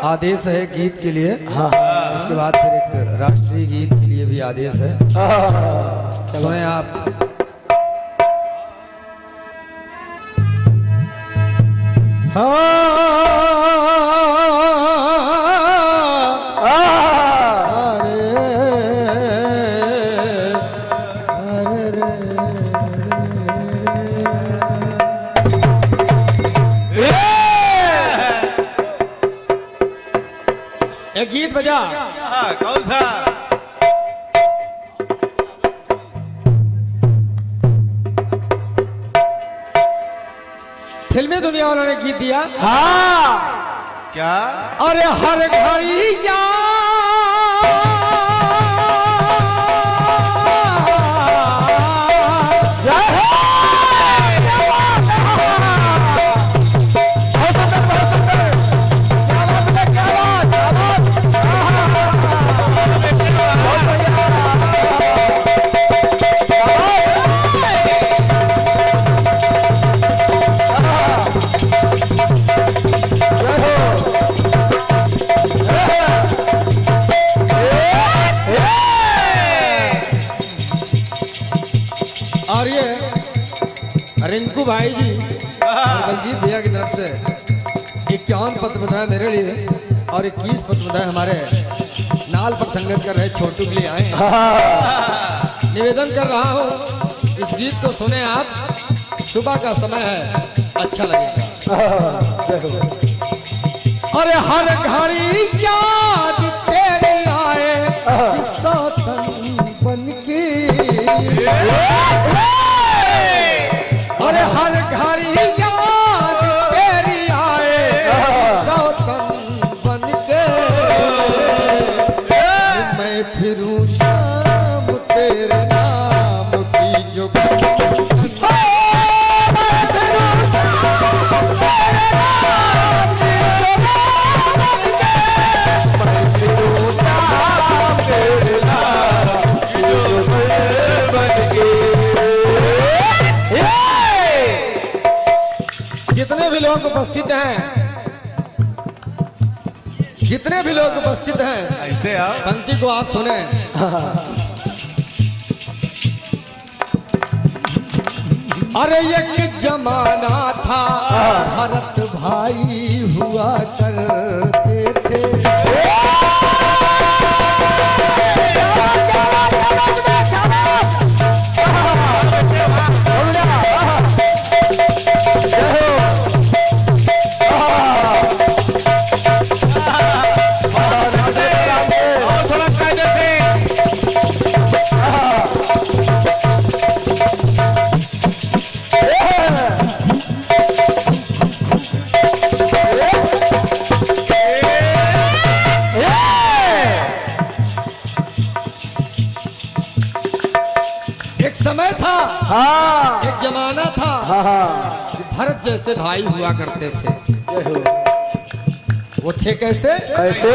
आदेश है गीत के लिए। हाँ। उसके बाद फिर एक राष्ट्रीय गीत के लिए भी आदेश है। सुने आप। एक गीत बजा। कौन सा? फिल्मी दुनिया वालों ने गीत दिया। हाँ। क्या? अरे हर घड़ी और ये रिंकू भाई जी और बलजीत भैया की तरफ से 51 पत्र बताए मेरे लिए और 21 पत्र बताए हमारे नाल पर संगत कर रहे छोटू के लिए आए हैं। निवेदन कर रहा हूँ इस गीत को सुने आप। सुबह का समय है, अच्छा लगेगा। अरे हर घड़ी याद तेरे आए किस्सा बन के। अरे हर घड़ी याद तेरी आए सौतन बन के। मैं फिरूं शाम तेरे नाम की जो जितने भी लोग उपस्थित हैं, जितने भी लोग उपस्थित हैं, ऐसे आप पंक्ति को आप सुने। अरे एक जमाना था भरत भाई हुआ करते थे। एक समय था, हाँ। एक जमाना था, हाँ। कि भरत जैसे भाई हुआ करते थे। वो थे कैसे? कैसे?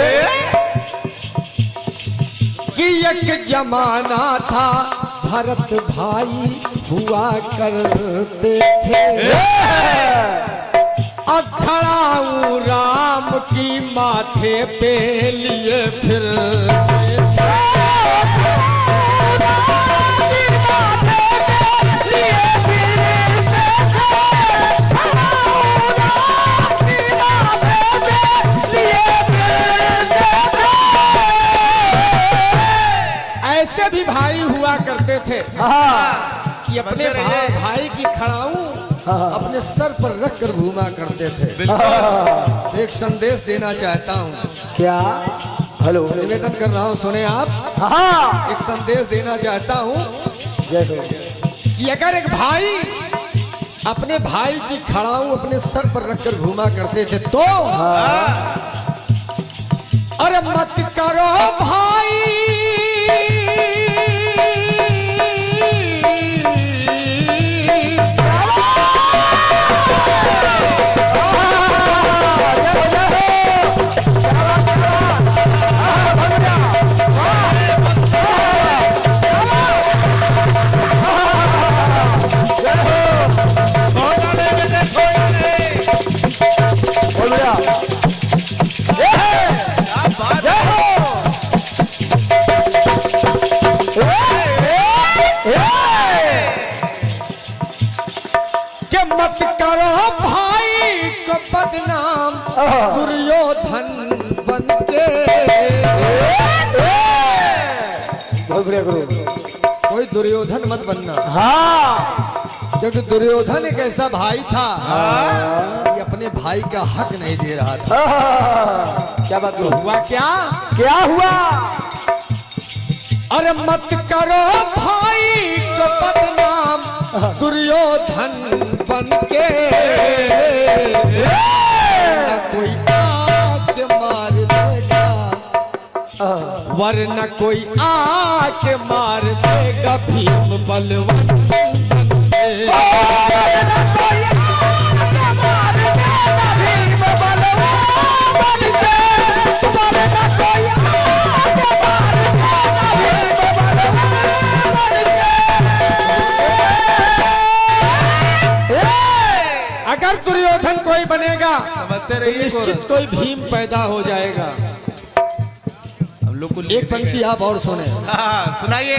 कि एक जमाना था भरत भाई हुआ करते थे। अखड़ाऊ राम की माथे पे लिए फिर ऐसे भी भाई हुआ करते थे कि अपने भाई की खड़ाऊ अपने सर पर रख कर घूमा करते थे। एक संदेश देना चाहता हूँ। क्या? हेलो। निवेदन कर रहा हूँ, सुने आप। हाँ। एक संदेश देना चाहता हूँ जय हो। कि अगर एक भाई अपने भाई की खड़ाऊ अपने सर पर रख कर घूमा करते थे तो अरे मत करो भाई Yeah! दुर्योधन बन के। बहुत बढ़िया गुरु। कोई दुर्योधन मत बनना, हाँ क्योंकि दुर्योधन एक ऐसा भाई था कि अपने भाई का हक नहीं दे रहा था। क्या बात तो हुआ? हुआ क्या? क्या हुआ? अरे मत करो भाई को बदनाम दुर्योधन बन के, न कोई आके मार देगा, वरना कोई आके मार देगा भीम बलवान बन के। अगर दुर्योधन कोई बनेगा समझते तो रहिए निश्चित कोई भीम पैदा हो जाएगा। हम लोग को एक पंक्ति आप और सुने। हाँ, सुनाइए।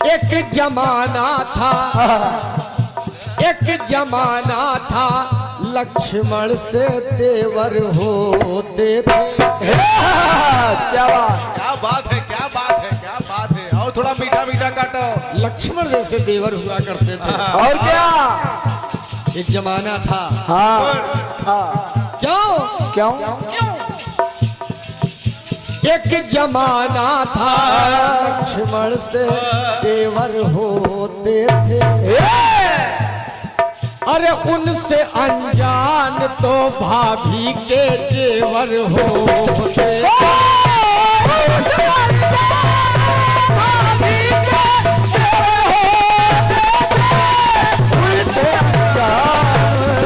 एक जमाना था, एक जमाना था, लक्ष्मण से देवर होते थे। क्या बात? क्या बात है, क्या बात है, क्या बात है। और थोड़ा मीठा मीठा काटो। लक्ष्मण जैसे देवर हुआ करते थे। और क्या? एक जमाना था। हाँ हाँ। क्यों? क्यों? एक जमाना था, लक्ष्मण से देवर होते थे। अरे उनसे अनजान तो भाभी के जेवर होते।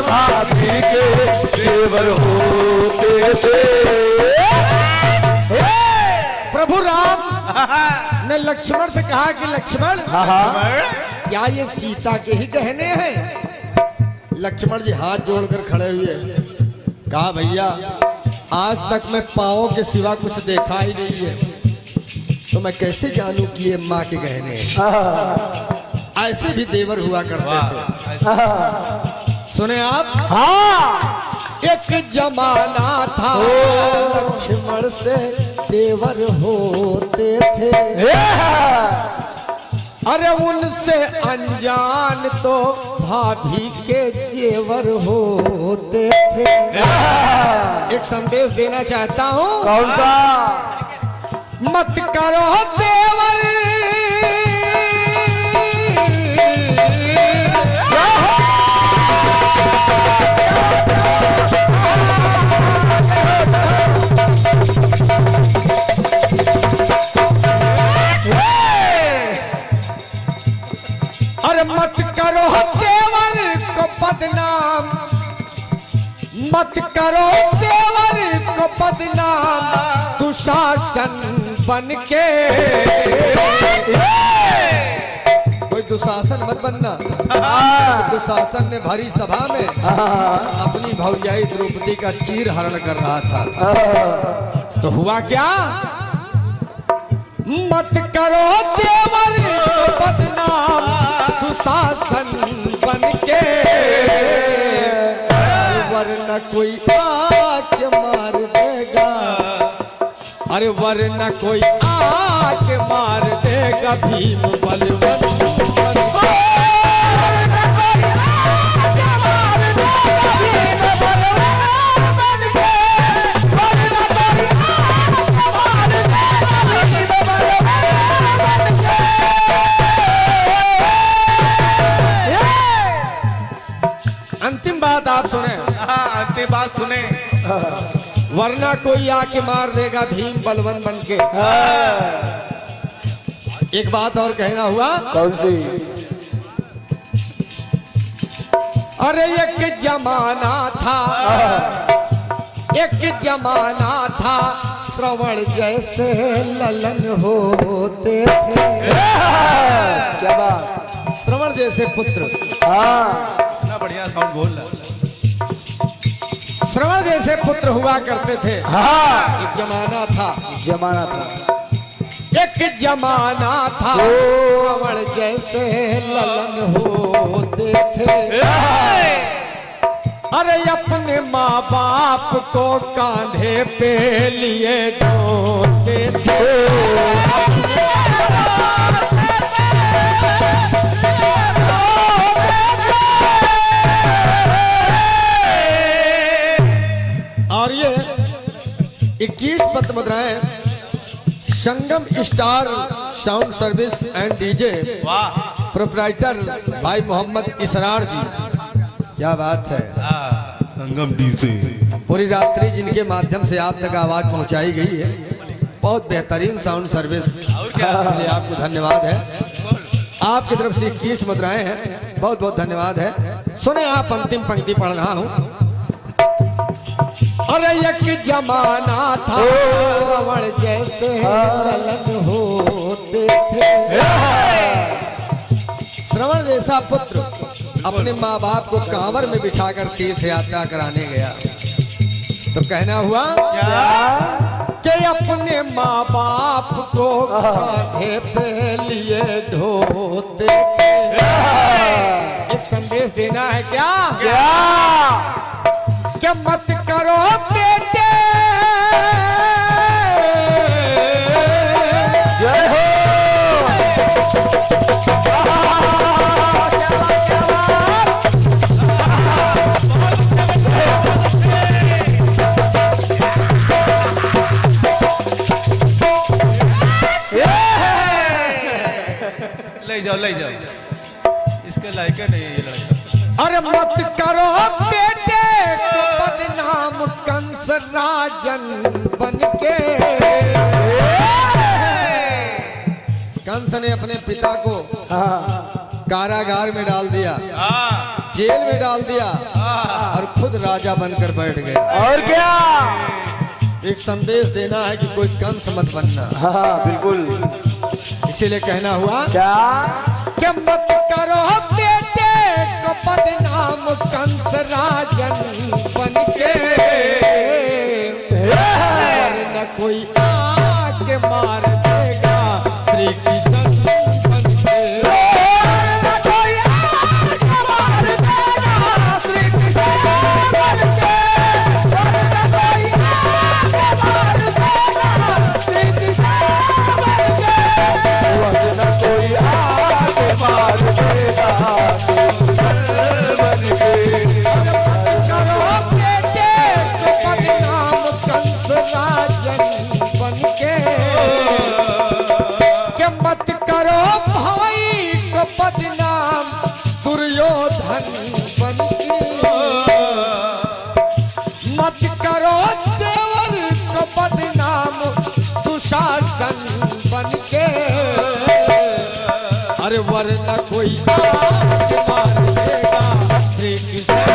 भाभी के देवर होते थे। प्रभु राम ने लक्ष्मण से कहा कि लक्ष्मण, क्या ये सीता के ही गहने हैं? लक्ष्मण जी हाथ जोड़कर खड़े हुए, कहा भैया आज तक मैं पाँव के सिवा कुछ देखा ही नहीं है, तो मैं कैसे जानूं कि ये माँ के गहने हैं। ऐसे भी देवर हुआ करते थे। सुने आप? हाँ। एक जमाना था, लक्ष्मण से देवर होते थे। अरे उनसे अनजान तो भाभी के जेवर होते थे। एक संदेश देना चाहता हूँ। कौन सा? मत करो देवर मत करो देवर को बदनाम, मत करो देवर को बदनाम दुशासन बन के। कोई दुशासन मत बनना। दुशासन ने भरी सभा में अपनी भौजाई द्रौपदी का चीर हरण कर रहा था। तो हुआ क्या? मत करो देवर को बदनाम दुशासन बन के, वरना कोई आके मार देगा, अरे वरना कोई आके मार देगा भीम बलवान बन के। अंतिम बात आप सुने। अंतिम बात सुने। वरना कोई आके मार देगा भीम बलवान बन के। एक बात और कहना हुआ। कौन सी? अरे एक जमाना था, एक जमाना था, श्रवण जैसे ललन होते थे। क्या बात? श्रवण जैसे पुत्र। हाँ। बढ़िया साउंड बोल रहा। श्रवण जैसे पुत्र हुआ करते थे। हाँ। एक जमाना था, जमाना था, एक जमाना था, श्रवण जैसे ललन होते थे। अरे अपने माँ बाप को कांधे पे लिए ढोते थे। और ये 21 पत्र मुद्राएं Sangam star sound service and DJ वाह प्रोप्राइटर भाई मोहम्मद इसरार जी, क्या बात है। संगम डीजे पूरी रात्रि जिनके माध्यम से आप तक आवाज पहुंचाई गई है, बहुत बेहतरीन साउंड सर्विस, और क्या के लिए आपको धन्यवाद है। आपकी तरफ से 21 मुद्राएं हैं, बहुत बहुत धन्यवाद है। सुने आप अंतिम पंक्ति पढ़ रहा हूं। अरे एक जमाना था श्रवण जैसे ललन होते थे। श्रवण जैसा पुत्र अपने माँ बाप को कांवर में बिठाकर तीर्थ यात्रा कराने गया तो कहना हुआ कि अपने माँ बाप को कांधे पे लिए ढोते थे। एक संदेश देना है क्या? क्या मत करो बेटे जय हो। ले जाओ इसके लायक नहीं है ये लड़का। अरे मत करो बेटे को बदनाम कंस राजन बनके। कंस ने अपने पिता को कारागार में डाल दिया, जेल में डाल दिया और खुद राजा बनकर बैठ गया। और क्या? एक संदेश देना है कि कोई कंस मत बनना। हाँ बिल्कुल। इसीलिए कहना हुआ क्या? कि मत करो बेटे को बदनाम कंस राजन बनके, न कोई आके मार देगा श्री कृष्ण बनके। बदनाम दुर्योधन बनके, मत करो देवर को बदनाम दुशासन बनके। अरे वरना कोई आके मार देगा श्री कृष्ण।